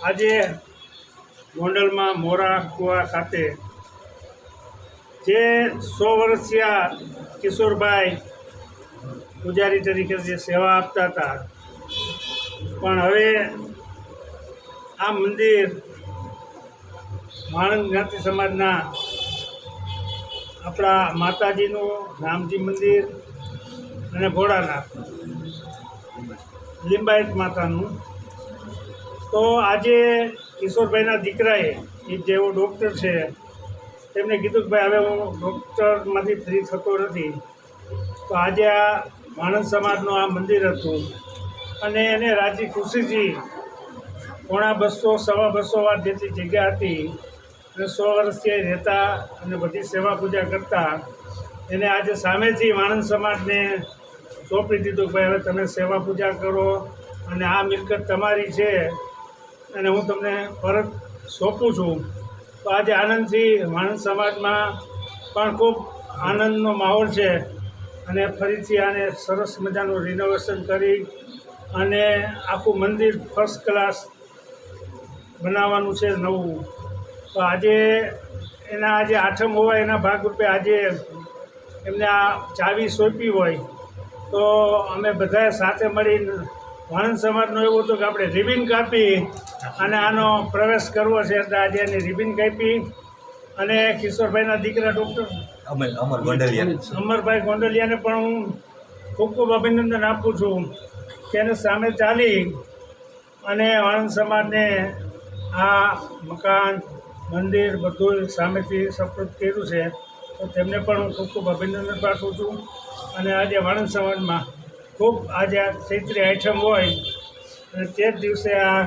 આજે ગોંડલમાં મોરા કુવા ખાતે જે 100 વર્ષીય કિશોરભાઈ પૂજારી તરીકે જે સેવા આપતા હતા, પણ હવે આ મંદિર માણંદ જ્ઞાતિ સમાજના આપણા માતાજીનું રામજી મંદિર અને ભોળાનાથ લિંબાયત માતાનું, તો આજે કિશોરભાઈના દીકરાએ જેવો ડૉક્ટર છે તેમને કીધું કે ભાઈ હવે હું ડૉક્ટરમાંથી ફ્રી થતો નથી, તો આજે આ માણસ સમાજનું આ મંદિર હતું અને એને રાજી ખુશીથી 250 સવા 200 વાર જેટલી જગ્યા હતી અને 100 વર્ષથી રહેતા અને બધી સેવા પૂજા કરતા એને આજે સામેથી માણસ સમાજને સોંપી દીધું કે ભાઈ હવે તમે સેવા પૂજા કરો અને આ મિલકત તમારી છે અને હું તમને પરત સોંપું છું. તો આજે આનંદથી માણસ સમાજમાં પણ ખૂબ આનંદનો માહોલ છે અને ફરીથી આને સરસ મજાનું રિનોવેશન કરી અને આખું મંદિર ફર્સ્ટ ક્લાસ બનાવવાનું છે નવું. તો આજે એના આજે આઠમ હોવા એના ભાગરૂપે આજે એમને આ ચાવી સોંપી હોય તો અમે બધાએ સાથે મળીને વાણંદ સમાજનો એવું હતું કે આપણે રિબિન કાપી અને આનો પ્રવેશ કરવો છે, એટલે આજે એની રિબિન કાપી અને કિશોરભાઈના દીકરા ડૉક્ટર અમરભાઈ ગોંડલિયાને પણ હું ખૂબ ખૂબ અભિનંદન આપું છું કે એને સામે ચાલી અને વાણંદ સમાજને આ મકાન મંદિર બધું સામેથી સપોર્ટ કર્યું છે, તો તેમને પણ હું ખૂબ ખૂબ અભિનંદન પાઠવું છું. અને આજે વાણંદ સમાજમાં ખૂબ આજે આ ચૈત્રી આઠમ હોય અને તે જ દિવસે આ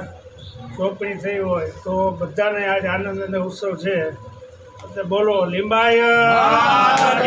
સોંપણી થઈ હોય તો બધાને આજ આનંદ અને ઉત્સવ છે. એટલે બોલો લિંબાયત.